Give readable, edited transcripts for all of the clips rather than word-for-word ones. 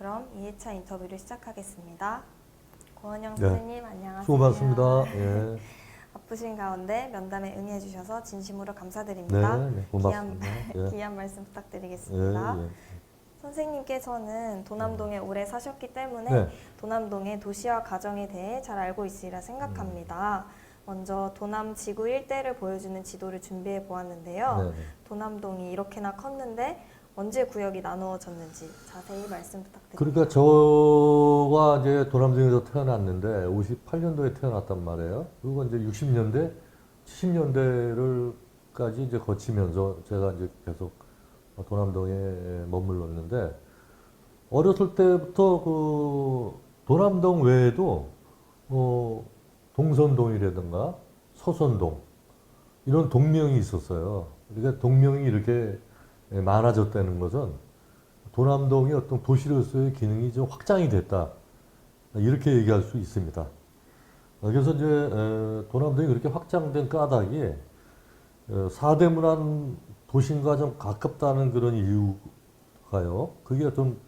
그럼 2회차 인터뷰를 시작하겠습니다. 고원영 네. 선생님 안녕하세요. 수고 많습니다. 예. 바쁘신 가운데 면담에 응해 주셔서 진심으로 감사드립니다. 네, 고맙습니다. 귀한 말씀 부탁드리겠습니다. 예. 선생님께서는 도남동에 오래 사셨기 때문에 네. 도남동의 도시화 과정에 대해 잘 알고 있으리라 생각합니다. 먼저 도남 지구 일대를 보여주는 지도를 준비해 보았는데요. 네. 도남동이 이렇게나 컸는데 언제 구역이 나누어졌는지 자세히 말씀 부탁드립니다. 그러니까 저가 이제 도남동에서 태어났는데 58년도에 태어났단 말이에요. 그리고 이제 60년대, 70년대를까지 이제 거치면서 제가 이제 계속 도남동에 머물렀는데 어렸을 때부터 그 도남동 외에도 동선동이라든가 서선동 이런 동명이 있었어요. 그러니까 동명이 이렇게 많아졌다는 것은 도남동이 어떤 도시로서의 기능이 좀 확장이 됐다. 이렇게 얘기할 수 있습니다. 그래서 이제 도남동이 그렇게 확장된 까닭이 사대문안 도심과 좀 가깝다는 그런 이유가요. 그게 어떤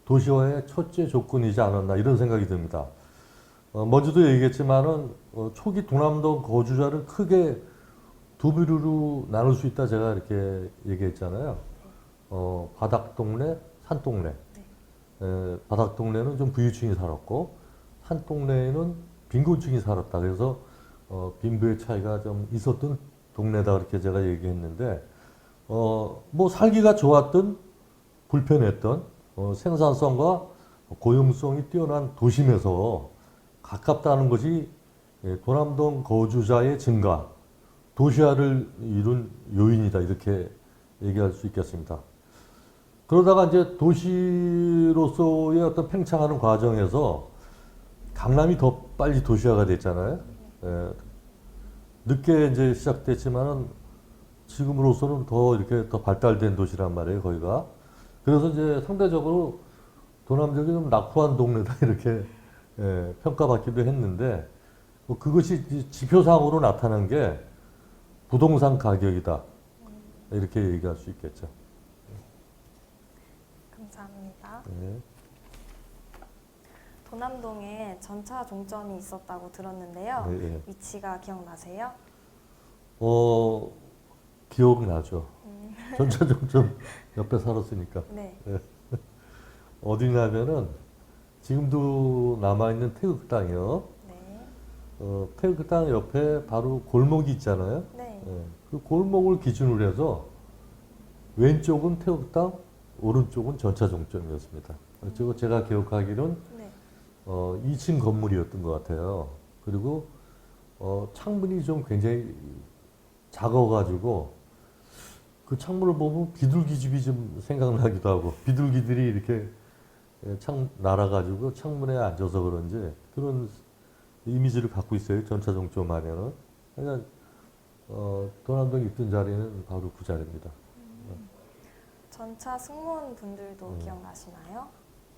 도시화의 첫째 조건이지 않았나 이런 생각이 듭니다. 먼저도 얘기했지만은 초기 도남동 거주자를 크게 두 부류로 나눌 수 있다 제가 이렇게 얘기했잖아요. 바닥동네, 산동네. 바닥동네는 좀 부유층이 살았고 산동네에는 빈곤층이 살았다. 그래서 빈부의 차이가 좀 있었던 동네다 그렇게 제가 얘기했는데 뭐 살기가 좋았던 불편했던 생산성과 고용성이 뛰어난 도심에서 가깝다는 것이 도남동 거주자의 증가, 도시화를 이룬 요인이다 이렇게 얘기할 수 있겠습니다. 그러다가 이제 도시로서의 어떤 팽창하는 과정에서 강남이 더 빨리 도시화가 됐잖아요. 늦게 이제 시작됐지만은 지금으로서는 더 이렇게 더 발달된 도시란 말이에요, 거기가. 그래서 이제 상대적으로 도남동이 좀 낙후한 동네다 이렇게 평가받기도 했는데 그것이 지표상으로 나타난 게 부동산 가격이다 이렇게 얘기할 수 있겠죠. 감사합니다. 네. 도남동에 전차 종점이 있었다고 들었는데요. 네. 위치가 기억나세요? 기억이 나죠. 전차종점 옆에 살았으니까. 네. 어디냐면은 지금도 남아있는 태극당이요. 네. 태극당 옆에 바로 골목이 있잖아요. 네. 그 골목을 기준으로 해서 왼쪽은 태극당, 오른쪽은 전차종점이었습니다. 그리고 제가 기억하기로는 네. 2층 건물이었던 것 같아요. 그리고 창문이 좀 굉장히 작아가지고 그 창문을 보면 비둘기집이 좀 생각나기도 하고 비둘기들이 이렇게 날아가지고 창문에 앉아서 그런지 그런 이미지를 갖고 있어요. 전차종점 하면은. 그러니까 도남동에 있던 자리는 바로 그 자리입니다. 전차 승무원 분들도 기억나시나요?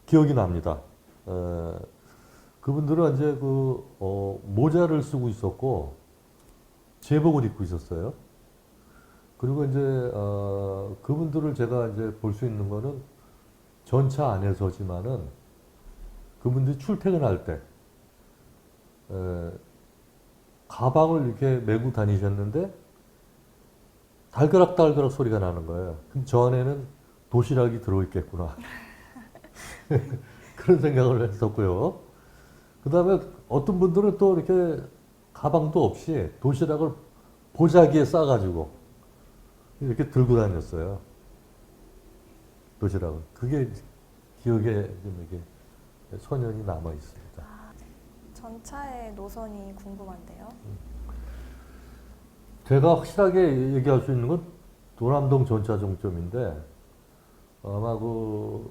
기억이 납니다. 그분들은 이제 모자를 쓰고 있었고 제복을 입고 있었어요. 그리고 이제 그분들을 제가 이제 볼 수 있는 거는 전차 안에서지만은 그분들이 출퇴근할 때 가방을 이렇게 메고 다니셨는데 달그락달그락 소리가 나는 거예요. 그럼 저 안에는 도시락이 들어있겠구나. 그런 생각을 했었고요. 그 다음에 어떤 분들은 또 이렇게 가방도 없이 도시락을 보자기에 싸가지고 이렇게 들고 다녔어요. 도시락을. 그게 기억에 좀 이렇게 선연이 남아 있습니다. 전차의 노선이 궁금한데요. 제가 확실하게 얘기할 수 있는 건 도남동 전차종점인데 아마 그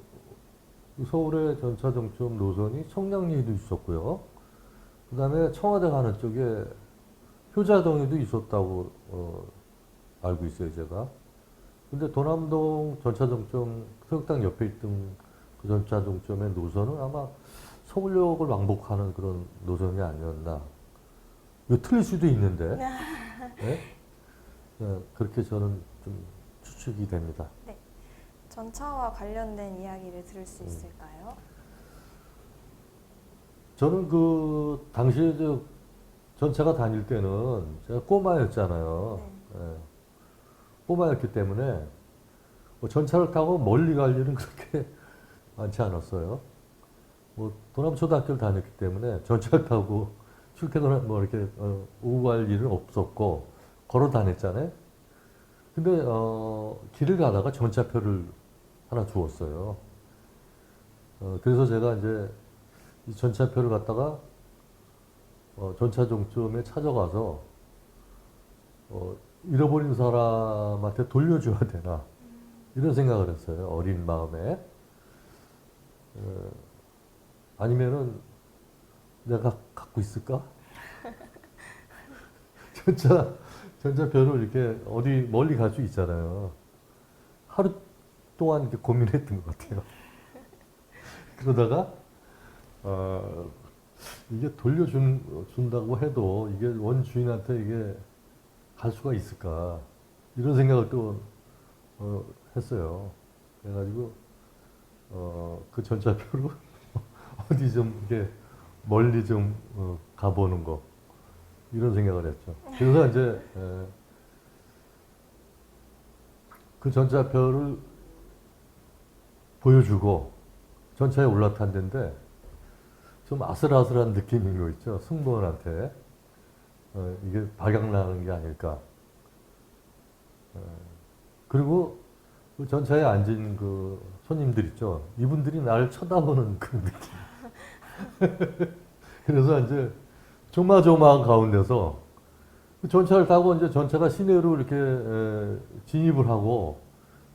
서울의 전차종점 노선이 청량리에도 있었고요. 그 다음에 청와대 가는 쪽에 효자동에도 있었다고 알고 있어요, 제가. 근데 도남동 전차종점, 태극당 옆에 있던 그 전차종점의 노선은 아마 서울역을 왕복하는 그런 노선이 아니었나. 이거 틀릴 수도 있는데. 네? 그렇게 저는 좀 추측이 됩니다. 네. 전차와 관련된 이야기를 들을 수 있을까요? 저는 그 당시에 전차가 다닐 때는 제가 꼬마였잖아요. 네. 예. 꼬마였기 때문에 뭐 전차를 타고 멀리 갈 일은 그렇게 많지 않았어요. 뭐 도남초등학교를 다녔기 때문에 전차를 타고 출퇴근을 뭐 이렇게 오고 갈 일은 없었고 걸어 다녔잖아요. 근데 길을 가다가 전차표를 하나 주었어요. 그래서 제가 이제 이 전차표를 갖다가 전차 종점에 찾아가서 잃어버린 사람한테 돌려줘야 되나 이런 생각을 했어요. 어린 마음에. 아니면은 내가 갖고 있을까? 전차표를 이렇게 어디 멀리 갈 수 있잖아요. 하루 동안 이렇게 고민했던 것 같아요. 그러다가 이게 돌려준다고 해도 이게 원주인한테 이게 갈 수가 있을까 이런 생각을 또 했어요. 그래가지고 그 전차표로 어디 좀 이렇게 멀리 좀 가보는 거 이런 생각을 했죠. 그래서 이제 그 전차표를 보여주고 전차에 올라탔는데 좀 아슬아슬한 느낌인 거 있죠. 승무원한테 이게 발각나는 게 아닐까. 그리고 그 전차에 앉은 그 손님들 있죠. 이분들이 나를 쳐다보는 그런 느낌. 그래서 이제 조마조마한 가운데서 그 전차를 타고 이제 전차가 시내로 이렇게 진입을 하고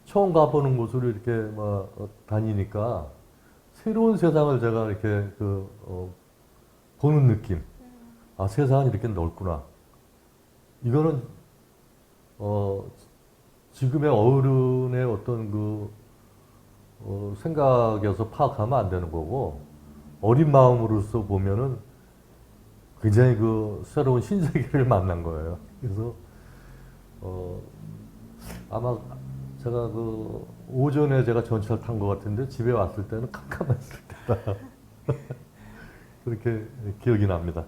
처음 가보는 곳으로 이렇게 막 다니니까 새로운 세상을 제가 이렇게 보는 느낌. 아, 세상은 이렇게 넓구나. 이거는 지금의 어른의 어떤 생각에서 파악하면 안 되는 거고 어린 마음으로서 보면은 굉장히 새로운 신세계를 만난 거예요. 그래서 아마 제가 오전에 제가 전차를 탄 것 같은데 집에 왔을 때는 캄캄했을 때다. 그렇게 기억이 납니다.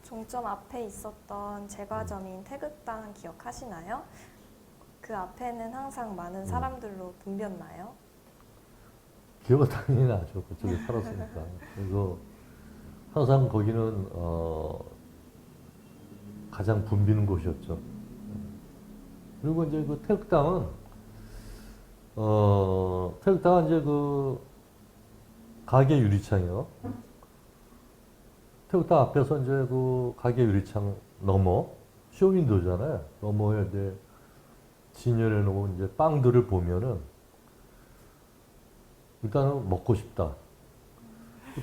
종점 앞에 있었던 제과점인 태극당 기억하시나요? 그 앞에는 항상 많은 사람들로 붐볐나요? 기억은 당연히 나죠. 그쪽에 살았으니까. 그래서 항상 거기는 가장 붐비는 곳이었죠. 그리고 이제 그 태극당은 이제 가게 유리창이요. 태극당 앞에서 이제 가게 유리창 너머 쇼윈도잖아요. 너머에 이제 진열해 놓은 이제 빵들을 보면은 일단은 먹고 싶다.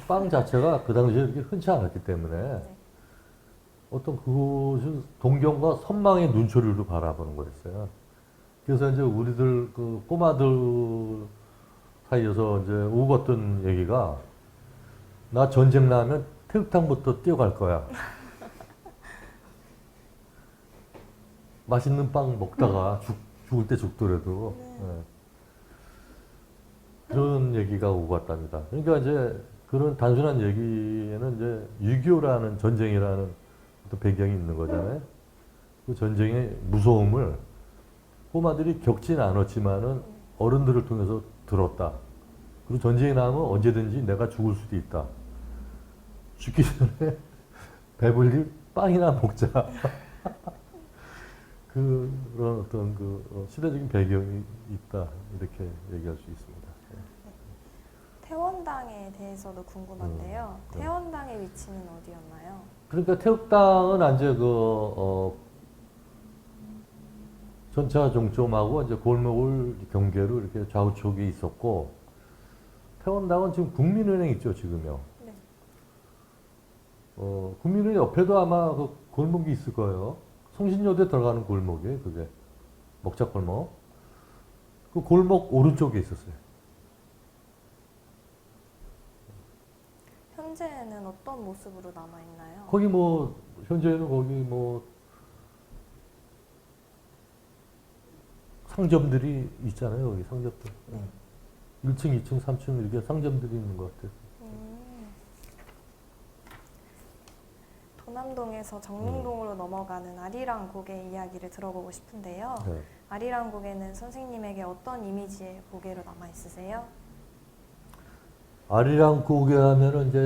빵 자체가 그 당시에 이렇게 흔치 않았기 때문에 네. 어떤 그것을 동경과 선망의 눈초리로 바라보는 거였어요. 그래서 이제 우리들 꼬마들 사이에서 이제 오갔던 얘기가 나 전쟁 나면 태극당부터 뛰어갈 거야. 맛있는 빵 먹다가 죽을 때 죽더라도. 네. 그런 얘기가 오고 갔답니다. 그러니까 이제 그런 단순한 얘기에는 이제 6.25라는 전쟁이라는 어떤 배경이 있는 거잖아요. 그 전쟁의 무서움을 꼬마들이 겪진 않았지만은 어른들을 통해서 들었다. 그리고 전쟁이 나면 언제든지 내가 죽을 수도 있다. 죽기 전에 배불리 빵이나 먹자. 그런 어떤 시대적인 배경이 있다. 이렇게 얘기할 수 있습니다. 태원당에 대해서도 궁금한데요. 네. 태원당의 위치는 어디였나요? 그러니까 태극당은 이제 전차 종점하고 이제 골목을 경계로 이렇게 좌우측에 있었고, 태원당은 지금 국민은행 있죠, 지금요. 네. 국민은행 옆에도 아마 그 골목이 있을 거예요. 성신여대 들어가는 골목이에요, 그게. 먹자골목. 그 골목 오른쪽에 있었어요. 현재는 어떤 모습으로 남아있나요? 거기 현재는 거기 상점들이 있잖아요, 여기 상점들. 네. 1층, 2층, 3층 이렇게 상점들이 있는 것 같아요. 도남동에서 정릉동으로 넘어가는 아리랑 고개 이야기를 들어보고 싶은데요. 네. 아리랑 고개는 선생님에게 어떤 이미지의 고개로 남아 있으세요? 아리랑 고개 하면은 이제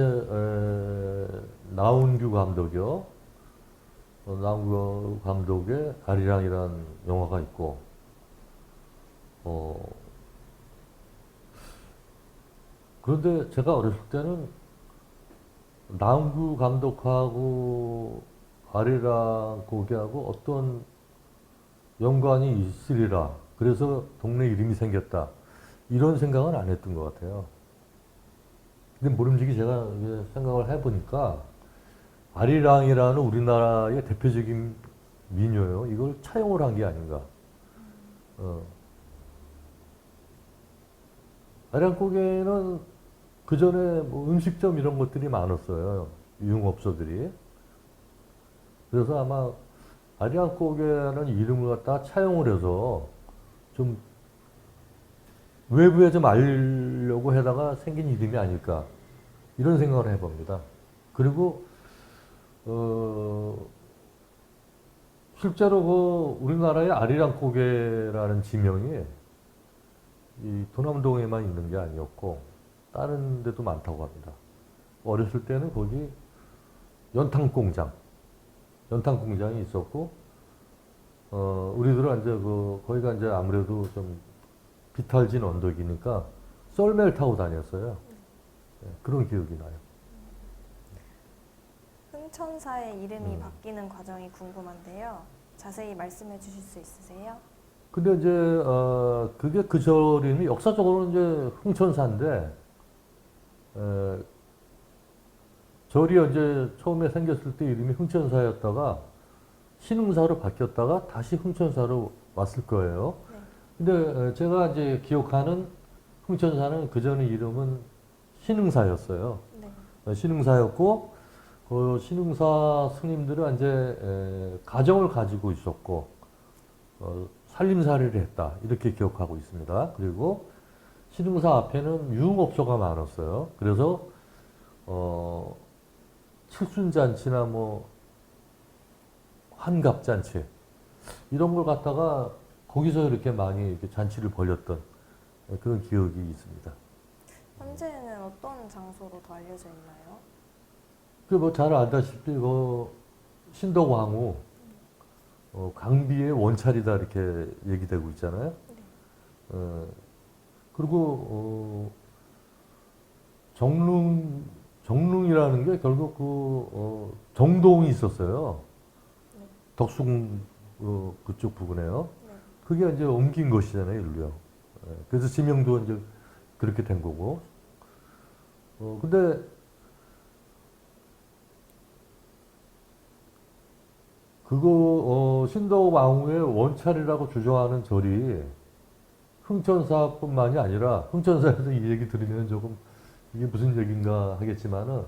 나운규 감독이요. 나운규 감독의 아리랑이라는 영화가 있고, 그런데 제가 어렸을 때는 나운규 감독하고 아리랑 고개하고 어떤 연관이 있으리라. 그래서 동네 이름이 생겼다. 이런 생각은 안 했던 것 같아요. 근데 모름지기 제가 이제 생각을 해보니까 아리랑이라는 우리나라의 대표적인 민요요. 이걸 차용을 한 게 아닌가. 아리랑 고개는 그 전에 뭐 음식점 이런 것들이 많았어요. 유흥업소들이. 그래서 아마 아리랑 고개라는 이름을 갖다 차용을 해서 좀 외부에 좀 알리려고 해다가 생긴 이름이 아닐까. 이런 생각을 해봅니다. 그리고, 실제로 그 우리나라의 아리랑 고개라는 지명이 이 도남동에만 있는 게 아니었고, 다른 데도 많다고 합니다. 어렸을 때는 거기 연탄공장이 있었고, 우리들은 이제 거기가 이제 아무래도 좀 비탈진 언덕이니까 썰매를 타고 다녔어요. 네, 그런 기억이 나요. 흥천사의 이름이 바뀌는 과정이 궁금한데요. 자세히 말씀해 주실 수 있으세요? 근데 이제, 그게 그 절 이름이 역사적으로는 이제 흥천사인데, 절이 이제 처음에 생겼을 때 이름이 흥천사였다가 신흥사로 바뀌었다가 다시 흥천사로 왔을 거예요. 네. 근데 제가 이제 기억하는 흥천사는 그 전에 이름은 신흥사였어요. 네. 신흥사였고, 그 신흥사 스님들은 이제 가정을 가지고 있었고, 살림살이를 했다. 이렇게 기억하고 있습니다. 그리고 신흥사 앞에는 유흥업소가 많았어요. 그래서, 칠순잔치나 뭐, 환갑잔치, 이런 걸 갖다가 거기서 이렇게 많이 이렇게 잔치를 벌였던 그런 기억이 있습니다. 현재는 어떤 장소로 더 알려져 있나요? 그 뭐 잘 알다시피 그 신덕왕후 강비의 원찰이다 이렇게 얘기되고 있잖아요. 그리고 정릉이라는 게 결국 정동이 있었어요. 네. 덕숭 그쪽 부근에요. 네. 그게 이제 옮긴 것이잖아요, 일로요. 그래서 지명도 이제 그렇게 된 거고. 근데 그거 신덕왕후의 원찰이라고 주장하는 절이 흥천사뿐만이 아니라 흥천사에서 이 얘기 들으면 조금 이게 무슨 얘기인가 하겠지만은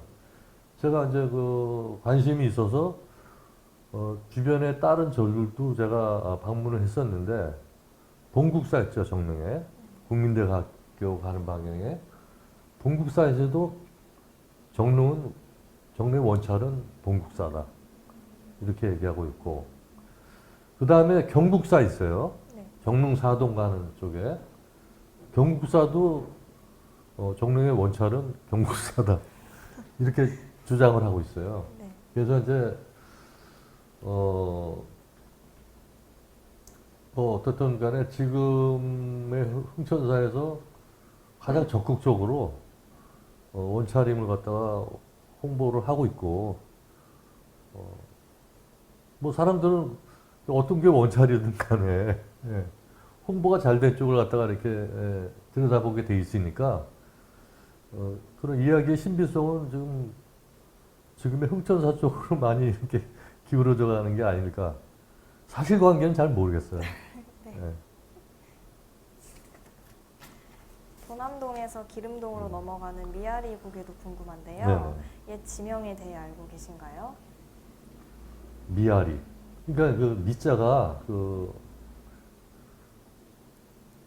제가 이제 그 관심이 있어서 주변에 다른 절들도 제가 방문을 했었는데 봉국사 있죠, 정릉에 국민대학교 가는 방향에 봉국사에서도 정릉의 원찰은 봉국사다 이렇게 얘기하고 있고 그 다음에 경국사 있어요. 네. 정릉 사동 가는 쪽에 경국사도 정릉의 원찰은 경국사다 이렇게 주장을 하고 있어요. 네. 그래서 이제 뭐 어떻든 간에 지금의 흥천사에서 가장 적극적으로 원차림을 갖다가 홍보를 하고 있고 뭐 사람들은 어떤 게 원찰이든 간에 예, 홍보가 잘 된 쪽을 갖다가 이렇게 들여다보게 돼 있으니까 그런 이야기의 신비성은 지금의 흥천사 쪽으로 많이 이렇게 기울어져 가는 게 아닐까. 사실관계는 잘 모르겠어요. 네. 예. 도남동에서 기름동으로 넘어가는 미아리 고개도 궁금한데요. 네네. 옛 지명에 대해 알고 계신가요? 미아리. 그러니까 그 미자가 그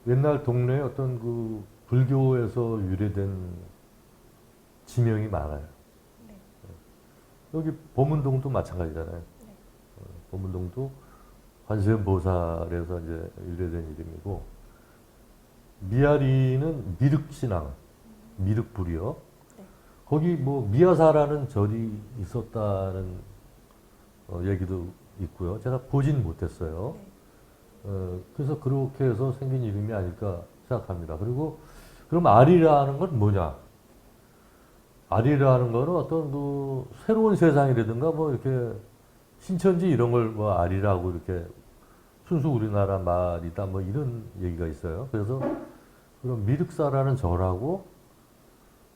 옛날 동네에 어떤 그 불교에서 유래된 지명이 많아요. 네. 여기 보문동도 마찬가지잖아요. 네. 보문동도 관세음보살에서 이제 유래된 이름이고, 미아리는 미륵신앙, 미륵불이요. 네. 거기 뭐 미아사라는 절이 있었다는 얘기도 있고요. 제가 보진 못했어요. 네. 그래서 그렇게 해서 생긴 이름이 아닐까 생각합니다. 그리고 그럼 아리라는 건 뭐냐? 아리라는 거는 어떤 그 새로운 세상이라든가 뭐 이렇게 신천지 이런 걸 뭐 아리라고 이렇게 순수 우리나라 말이다 뭐 이런 얘기가 있어요. 그래서 그런 미륵사라는 절하고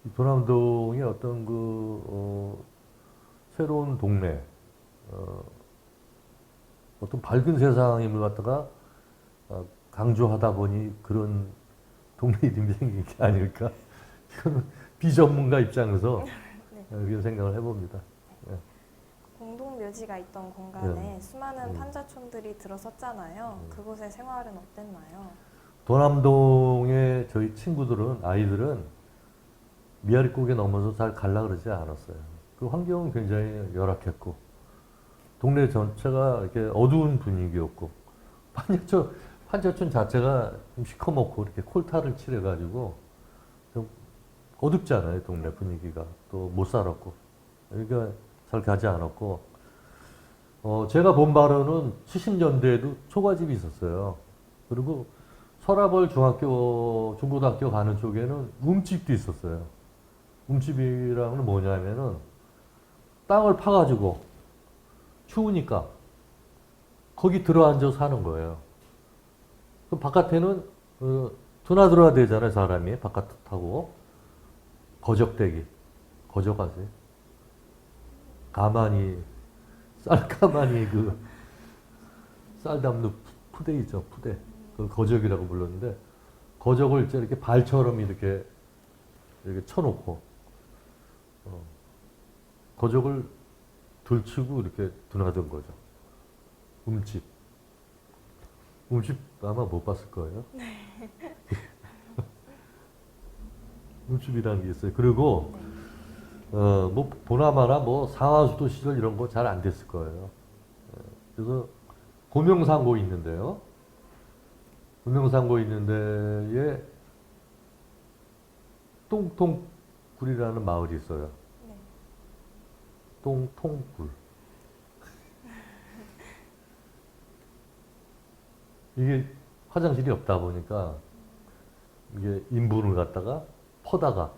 이 도남동의 어떤 새로운 동네, 어떤 밝은 세상임을 갖다가 강조하다 보니 그런 동네 이름이 생긴 게 아닐까? 이거는 비전문가 입장에서 네. 그렇게 생각을 해봅니다. 공동 묘지가 있던 공간에 네. 수많은 판자촌들이 들어섰잖아요. 그곳의 생활은 어땠나요? 도남동의 저희 친구들은, 아이들은 미아리국에 넘어서 잘 갈라 그러지 않았어요. 그 환경은 굉장히 열악했고, 동네 전체가 이렇게 어두운 분위기였고, 판자촌 자체가 좀 시커멓고, 이렇게 콜타를 칠해가지고, 좀 어둡잖아요, 동네 분위기가. 또 못 살았고. 그러니까 잘 가지 않았고, 제가 본 바로는 70년대에도 초가집이 있었어요. 그리고 서라벌 중고등학교 가는 쪽에는 움집도 있었어요. 움집이라는 건 뭐냐면은 땅을 파가지고 추우니까 거기 들어앉아 사는 거예요. 그 바깥에는 드나들어야 되잖아요, 사람이. 바깥 타고. 거적대기. 거적하세요. 가만히, 쌀가마니 쌀 담는 푸대 있죠, 푸대. 그걸 거적이라고 불렀는데, 거적을 이렇게 발처럼 이렇게 쳐놓고, 거적을 들치고 이렇게 드나든 거죠. 움집. 움집 아마 못 봤을 거예요. 움집이라는 게 있어요. 그리고, 뭐, 보나마나 뭐, 상하수도 시절 이런 거 잘 안 됐을 거예요. 그래서, 고명산고 있는데요. 고명산고 있는데에 똥통굴이라는 마을이 있어요. 네. 똥통굴. 이게 화장실이 없다 보니까 이게 인분을 갖다가 퍼다가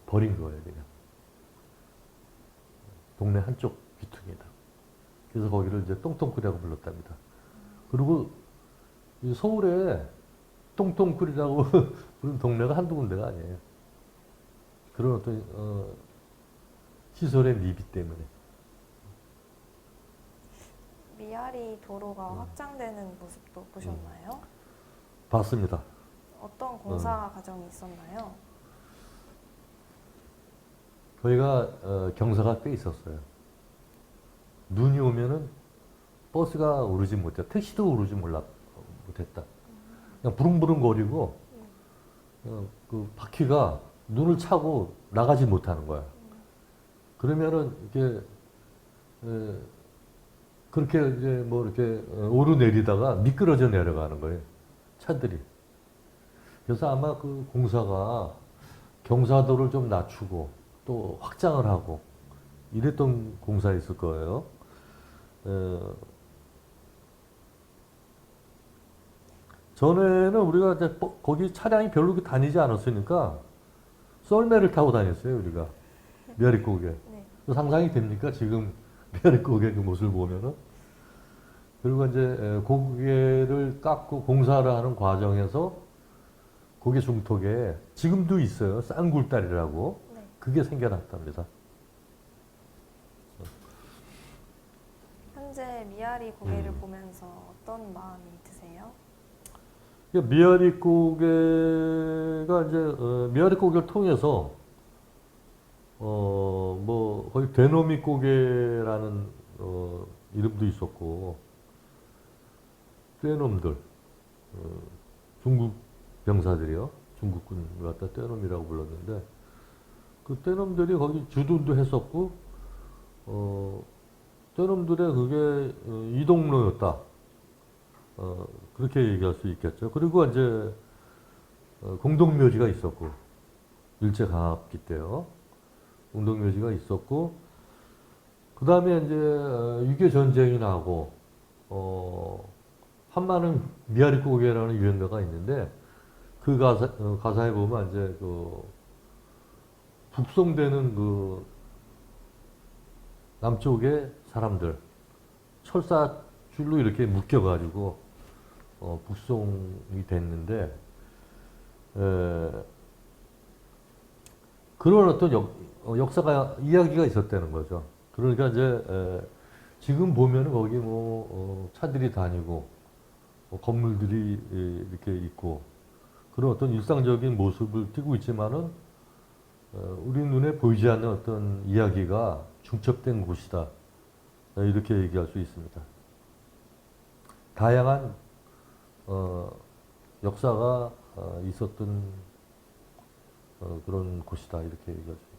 버린 거예요, 그냥. 동네 한쪽 귀퉁이다. 그래서 거기를 이제 똥통굴이라고 불렀답니다. 그리고 이 서울에 똥통굴이라고 부른 동네가 한두 군데가 아니에요. 그런 어떤 시설의 미비 때문에. 미아리 도로가 확장되는 모습도 보셨나요? 봤습니다. 어떤 공사 과정이 있었나요? 저희가 경사가 꽤 있었어요. 눈이 오면은 버스가 오르지 못했다. 택시도 오르지 못했다. 그냥 부릉부릉 거리고 그 바퀴가 눈을 차고 나가지 못하는 거야. 그러면은 이게 그렇게 이제 뭐 이렇게 오르내리다가 미끄러져 내려가는 거예요. 차들이. 그래서 아마 그 공사가 경사도를 좀 낮추고 또 확장을 하고 이랬던 공사였을 거예요. 전에는 우리가 이제 거기 차량이 별로 다니지 않았으니까 썰매를 타고 다녔어요, 우리가. 미아리고개. 네. 상상이 됩니까? 지금 미아리고개 그 모습을 보면은. 그리고 이제 고개를 깎고 공사를 하는 과정에서 고개 중턱에 지금도 있어요. 쌍굴다리라고. 네. 그게 생겨났답니다. 현재 미아리 고개를 보면서 어떤 마음이 드세요? 미아리고개가 이제 미아리고개를 통해서 뭐 거의 되노미고개라는 이름도 있었고 떼놈들 중국 병사들이요. 중국군을 갖다 떼놈이라고 불렀는데 그 떼놈들이 거기 주둔도 했었고 떼놈들의 그게 이동로였다. 그렇게 얘기할 수 있겠죠. 그리고 이제 공동묘지가 있었고 일제강압기 때요. 공동묘지가 있었고 그 다음에 이제 6.25 전쟁이 나고 한마는 미아리고개라는 유행가가 있는데 그 가사에 보면 이제 그 북송되는 그 남쪽의 사람들 철사줄로 이렇게 묶여가지고 북송이 됐는데 그런 어떤 역사가 이야기가 있었다는 거죠. 그러니까 이제 지금 보면은 거기 뭐 차들이 다니고 건물들이 이렇게 있고 그런 어떤 일상적인 모습을 띠고 있지만은 우리 눈에 보이지 않는 어떤 이야기가 중첩된 곳이다. 이렇게 얘기할 수 있습니다. 다양한 역사가 있었던 그런 곳이다. 이렇게 얘기하죠.